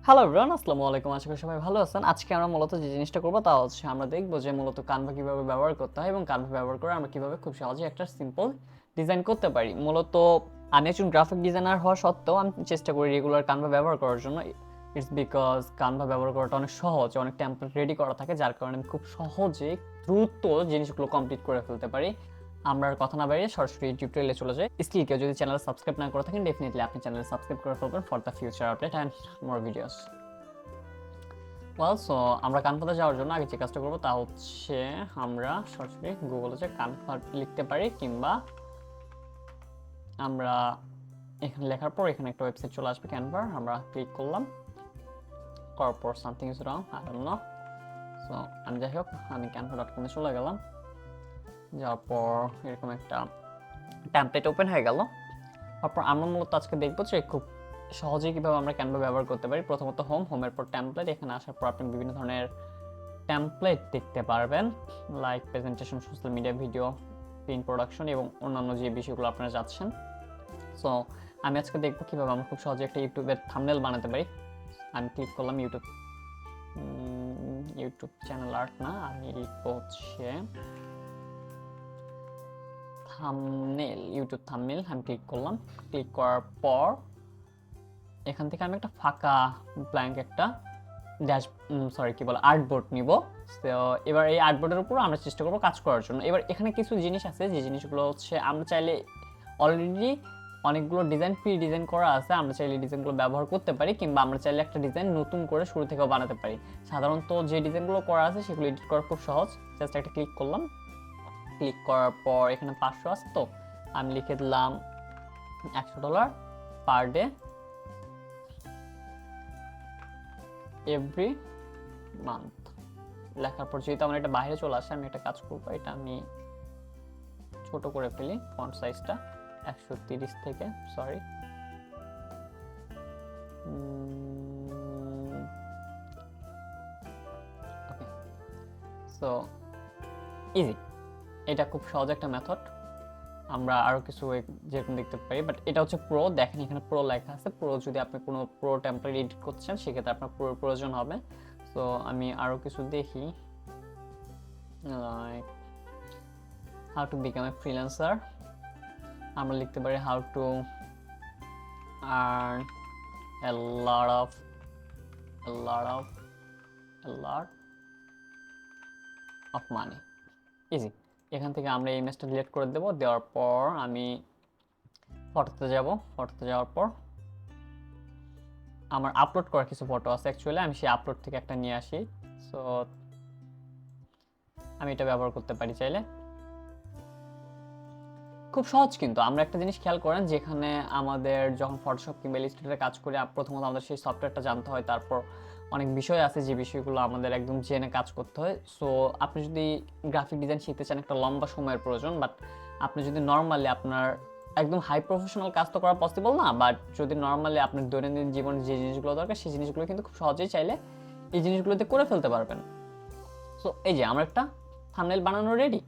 Hello everyone, আসসালামু আলাইকুম। আশা করি সবাই ভালো আছেন। আজকে আমরা মূলত যে জিনিসটা করব তা হচ্ছে আমরা দেখব যে মূলত কানভা কিভাবে ব্যবহার করতে হয় এবং কানভা ব্যবহার করে আমরা কিভাবে খুব সহজে একটা সিম্পল ডিজাইন করতে পারি। মূলত আমি একজন গ্রাফিক ডিজাইনার হওয়া সত্ত্বেও আমি চেষ্টা করি রেগুলার কানভা ব্যবহার করার জন্য। ইটস বিকজ কানভা ব্যবহার করাটা অনেক সহজ, অনেক টেমপ্লেট রেডি করা থাকে, যার কারণে আমি খুব সহজে দ্রুত জিনিসগুলো কমপ্লিট করে ফেলতে পারি। আমরা আর কথা না বাড়িয়ে সরাসরি টিউটোরিয়ালে চলে যাই। স্টিল কেউ যদি চ্যানেল সাবস্ক্রাইব না করে থাকেন, ডেফিনেটলি আপনি চ্যানেল সাবস্ক্রাইব করে ফেলবেন for the future update and more videos. So আমরা কানভাতে যাওয়ার জন্য আগে যে কাজটা করবো তা হচ্ছে আমরা সরাসরি গুগলে যে কানভা লিখতে পারি, কিংবা আমরা এখানে লেখার পর এখানে একটা ওয়েবসাইট চলে আসবে ক্যানভার। আমরা ক্লিক করলাম, করার পর something is wrong, I don't know. So আমি যাই হোক আমি canva.com-এ চলে গেলাম। যাওয়ার পর এরকম একটা টেমপ্লেট ওপেন হয়ে গেল। তারপর আমরা মূলত আজকে দেখবো যে খুব সহজেই কীভাবে আমরা ক্যানভা ব্যবহার করতে পারি। প্রথমত হোমের পর টেমপ্লেট। এখানে আসার পর আপনি বিভিন্ন ধরনের টেমপ্লেট দেখতে পারবেন, like presentation, social media, video, print production এবং অন্যান্য যে বিষয়গুলো আপনারা যাচ্ছেন। সো আমি আজকে দেখবো কীভাবে আমরা খুব সহজে একটা ইউটিউবের থাম্বনেল বানাতে পারি। আমি ক্লিক করলাম ইউটিউব চ্যানেল আর্ট না, আমি লিখবো হচ্ছে থাম্বনেল, ইউটিউব থাম্বনেল। আমি ক্লিক করলাম। ক্লিক করার পর এখান থেকে আমি একটা ফাঁকা ব্ল্যাঙ্ক একটা আর্টবোর্ড নিব। তো এবার এই আর্টবোর্ডের উপর আমরা চেষ্টা করবো কাজ করার জন্য। এবার এখানে কিছু জিনিস আছে, যে জিনিসগুলো হচ্ছে আমরা চাইলে অলরেডি অনেকগুলো ডিজাইন প্রি ডিজাইন করা আছে, আমরা চাইলে ডিজাইনগুলো ব্যবহার করতে পারি, কিংবা আমরা চাইলে একটা ডিজাইন নতুন করে শুরু থেকেও বানাতে পারি। সাধারণত যে ডিজাইনগুলো করা আছে সেগুলো এডিট করা খুব সহজ। জাস্ট একটা ক্লিক করলাম। ক্লিক করার পর এখানে 500 আছে, তো আমি লিখে দিলাম $100 পার ডে এভরি মান্থ। লেখার পর যেহেতু আমার এটা বাইরে চলে আসে, আমি একটা কাজ করবো, এটা আমি ছোট করে ফেলি ফন্ট সাইজটা 130 থেকে, সরি ওকে। সো ইজি, এটা খুব সহজ একটা মেথড। আমরা আরও কিছু যেরকম দেখতে পারি, বাট এটা হচ্ছে প্রো। দেখেন এখানে প্রো লেখা আছে। প্রো যদি আপনি কোনো প্রো টেমপ্লেট এডিট করছেন সেক্ষেত্রে আপনার প্রোর প্রয়োজন হবে। সো আমি আরও কিছু দেখি, like how to become a freelancer. আমরা লিখতে পারি how to earn A lot of money. Easy. এখান থেকে আমরা এই ইমেজটা ডিলিট করে দেবো। দেওয়ার পর আমি ফটোতে যাব। ফটোতে যাওয়ার পর আমার আপলোড করা কিছু ফটো আছে, অ্যাকচুয়ালি আমি সেই আপলোড থেকে একটা নিয়ে আসি। সো আমি এটা ব্যবহার করতে পারি চাইলে। খুব সহজ, কিন্তু আমরা একটা জিনিস খেয়াল করেন, যেখানে আমাদের যখন ফটোশপ কিংবা ইলাস্ট্রেটরে কাজ করি, প্রথমত আমাদের সেই সফটওয়্যারটা জানতে হয়, তারপর অনেক বিষয় আছে যে বিষয়গুলো আমাদের একদম জেনে কাজ করতে হয়। সো আপনি যদি গ্রাফিক ডিজাইন শিখতে চান, একটা লম্বা সময়ের প্রয়োজন। বাট আপনি যদি নর্মালি আপনার একদম হাই প্রফেশনাল কাজ তো করা পসিবল না, বাট যদি নর্মালি আপনার দৈনন্দিন জীবনে যে জিনিসগুলো দরকার সেই জিনিসগুলো কিন্তু খুব সহজেই চাইলে এই জিনিসগুলোতে করে ফেলতে পারবেন। সো এই যে আমার একটা থাম্বনেল বানানো রেডি।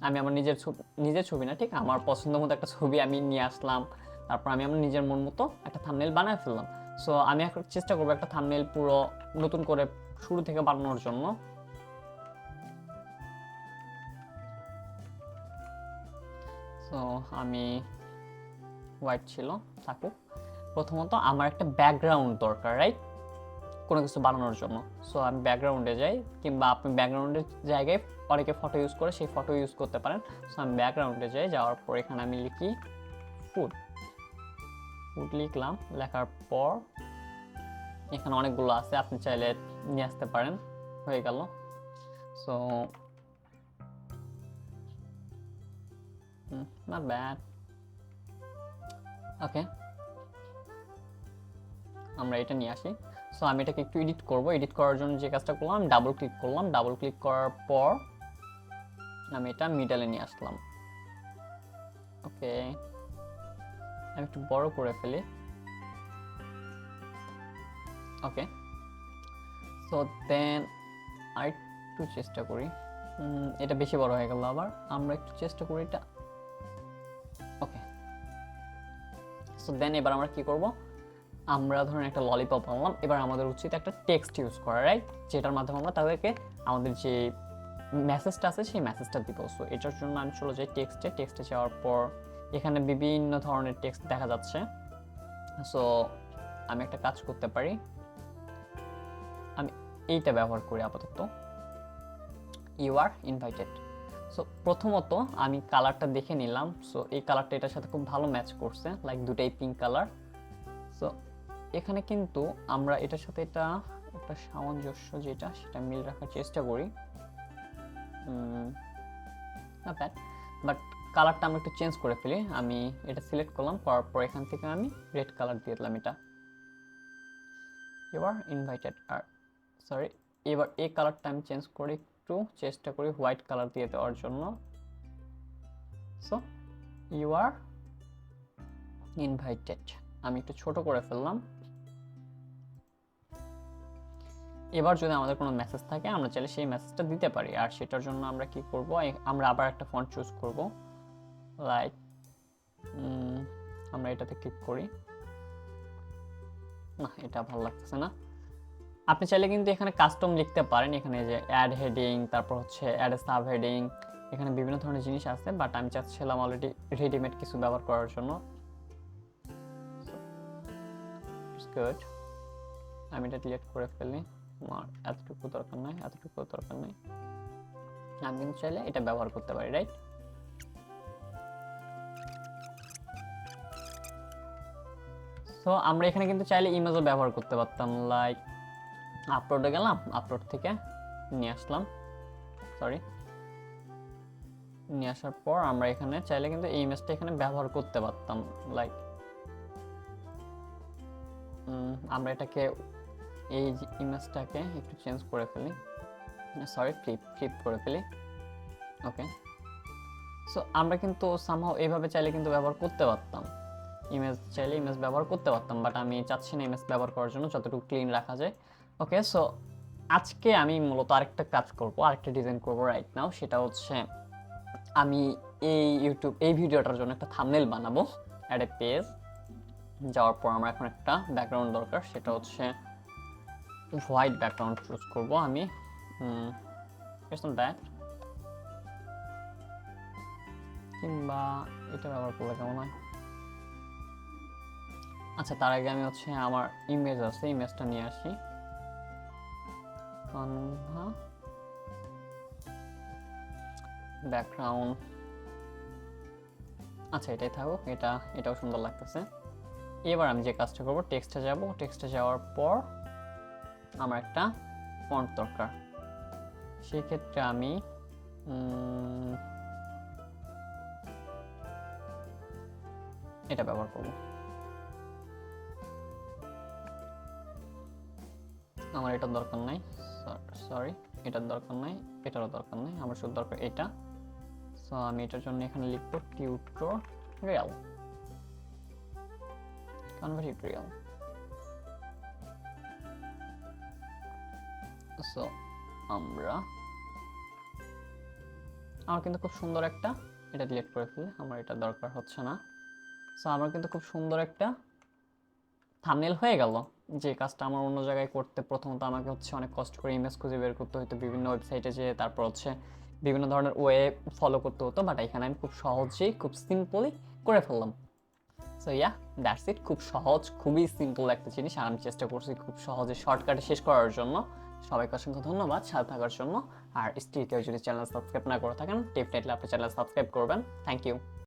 আমি আমার নিজের ছবি না, ঠিক আমার পছন্দ মতো একটা ছবি আমি নিয়ে আসলাম। তারপর আমি আমার নিজের মন মতো একটা থাম্বনেল বানায় ফেললাম। সো আমি এখন চেষ্টা করবো একটা থাম্বনেল পুরো নতুন করে শুরু থেকে বানানোর জন্য। সো আমি হোয়াইট ছিল, থাকুক। প্রথমত আমার একটা ব্যাকগ্রাউন্ড দরকার, রাইট, কোনো কিছু বানানোর জন্য। সো আমি ব্যাকগ্রাউন্ডে যাই, কিংবা আপনি ব্যাকগ্রাউন্ডের জায়গায় অনেকে ফটো ইউজ করে, সেই ফটো ইউজ করতে পারেন। সো আমি ব্যাকগ্রাউন্ডে যাই। যাওয়ার পর এখানে আমি লিখি ফুড লিখলাম। লেখার পর এখানে অনেকগুলো আছে, আপনি চাইলে নিয়ে আসতে পারেন। হয়ে গেল। So not bad. ওকে, আমরা এটা নিয়ে আসি। সো আমি এটাকে একটু এডিট করব। এডিট করার জন্য যে কাজটা করলাম, আমি ডাবল ক্লিক করলাম। ডাবল ক্লিক করার পর আমি এটা মিডলে নিয়ে আসলাম। ওকে, আমি একটু বড় করে ফেলি। ওকে, সো দেন আর একটু চেষ্টা করি। এটা বেশি বড় হয়ে গেল। আবার আমরা একটু চেষ্টা করি এটা। ওকে, সো দেন এবার আমরা কি করব, আমরা ধরেন একটা ললিপপ আনলাম, এবার আমাদের উচিত একটা টেক্সট ইউজ করা, রাইট, যেটার মাধ্যমে আমরা তাদেরকে আমাদের যে মেসেজটা আছে সেই মেসেজটা দিব। সো এটার জন্য আমি চলে যাই টেক্সটে যাওয়ার পর এখানে বিভিন্ন ধরনের টেক্সট দেখা যাচ্ছে। সো আমি একটা কাজ করতে পারি, আমি এইটা ব্যবহার করি আপাতত, ইউ আর ইনভাইটেড। সো প্রথমত আমি কালারটা দেখে নিলাম, সো এই কালারটা এটার সাথে খুব ভালো ম্যাচ করছে, লাইক দুটাই পিঙ্ক কালার। সো এখানে কিন্তু আমরা এটার সাথে এটা একটা সামঞ্জস্য যেটা সেটা মিল রাখার চেষ্টা করি, না ব্যাড, বাট কালারটা আমরা একটু চেঞ্জ করে ফেলি। আমি এটা সিলেক্ট করলাম, করার পর এখান থেকে আমি রেড কালার দিয়ে দিলাম এটা, ইউ আর ইনভাইটেড। আর সরি, এবার এই কালারটা আমি চেঞ্জ করে একটু চেষ্টা করি হোয়াইট কালার দিয়ে দেওয়ার জন্য। সো ইউ আর ইনভাইটেড আমি একটু ছোট করে ফেললাম। এবার যদি আমাদের কোনো মেসেজ থাকে আমরা চাইলে সেই মেসেজটা দিতে পারি, আর সেটার জন্য আমরা কি করব, আমরা আবার একটা ফন্ট চুজ করব, লাইক আমরা এটাতে ক্লিক করি, না এটা ভালো লাগতেছে না। আপনি চাইলে কিন্তু এখানে কাস্টম লিখতে পারেন, এখানে যে অ্যাড হেডিং, তারপর হচ্ছে অ্যাড সাব হেডিং, এখানে বিভিন্ন ধরনের জিনিস আছে, বাট আমি চাচ্ছিলাম অলরেডি রেডিমেড কিছু ব্যবহার করার জন্য। গুড, আমি এটা ডিলিট করে ফেলি, আমার এতটুকু দরকার নাই, এতটুকু দরকার নাই। আমি কিন্তু চাইলে এটা ব্যবহার করতে পারি, রাইট। সো আমরা এখানে কিন্তু চাইলে ইমেজও ব্যবহার করতে পারতাম, লাইক আপলোডে গেলাম, আপলোড থেকে নিয়ে আসলাম, সরি নিয়ে আসার পর আমরা এখানে চাইলে কিন্তু এই ইমেজটা এখানে ব্যবহার করতে পারতাম, লাইক আমরা এটাকে এই ইমেজটাকে একটু চেঞ্জ করে ফেলি, সরি ফ্লিপ করে ফেলি, ওকে। সো আমরা কিন্তু সামহাও এইভাবে চাইলে কিন্তু ব্যবহার করতে পারতাম, ইমেজ চাইলে ইমেজ ব্যবহার করতে পারতাম, বাট আমি চাচ্ছি না ইমেজ ব্যবহার করার জন্য, যতটুকু ক্লিন রাখা যায়। ওকে, সো আজকে আমি মূলত আরেকটা কাজ করব, আরেকটা ডিজাইন করব রাইট নাও, সেটা হচ্ছে আমি এই ভিডিওটার জন্য একটা থাম্বনেল বানাবো, অ্যাড এ পেজ। যাওয়ার পর আমার এখন একটা ব্যাকগ্রাউন্ড দরকার, সেটা হচ্ছে হোয়াইট ব্যাকগ্রাউন্ড চুজ করব আমি, কিংবা এটা ব্যবহার করলে কেমন হয়। আচ্ছা, তার আগে আমি হচ্ছে আমার ইমেজ আছে, ইমেজটা নিয়ে আসি, Canva ব্যাকগ্রাউন্ড, আচ্ছা এটাই থাকুক, এটাও সুন্দর লাগতেছে। এবার আমি যে কাজটা করব, টেক্সটে যাব, টেক্সটে যাওয়ার পর আমার একটা ফন্ট দরকার, সেই ক্ষেত্রে আমি এটা ব্যবহার করব। আমার এটার দরকার নাই, সরি এটার দরকার নাই, এটারও দরকার নাই, আমার শুধু দরকার এটা। সো আমি এটার জন্য এখানে লিখব টিউটোরিয়াল, Canva টিউটোরিয়াল। সো আমার কিন্তু খুব সুন্দর একটা, এটা ডিলিট করে ফেলে, আমার এটা দরকার হচ্ছে না। সো আমার কিন্তু খুব সুন্দর একটা থাম্বনেল হয়ে গেল। যে কাজটা আমার অন্য জায়গায় করতে প্রথমত আমাকে হচ্ছে অনেক কষ্ট করে ইমেজ খুঁজে বের করতে হতো, বিভিন্ন ওয়েবসাইটে যেয়ে, তারপর হচ্ছে বিভিন্ন ধরনের ওয়ে ফলো করতে হতো, বাট এখানে আমি খুব সহজেই খুব সিম্পলি করে ফেললাম। সো ইয়া, দ্যাটস ইট, খুব সহজ, খুবই সিম্পল একটা জিনিস, আর আমি চেষ্টা করছি খুব সহজে শর্টকাটে শেষ করার জন্য। সবাইকে অসংখ্য ধন্যবাদ সাথে থাকার জন্য, আর স্টিল কেউ যদি চ্যানেল সাবস্ক্রাইব না করে থাকেন ডেফিনেটলি আপনি চ্যানেল সাবস্ক্রাইব করবেন। Thank you.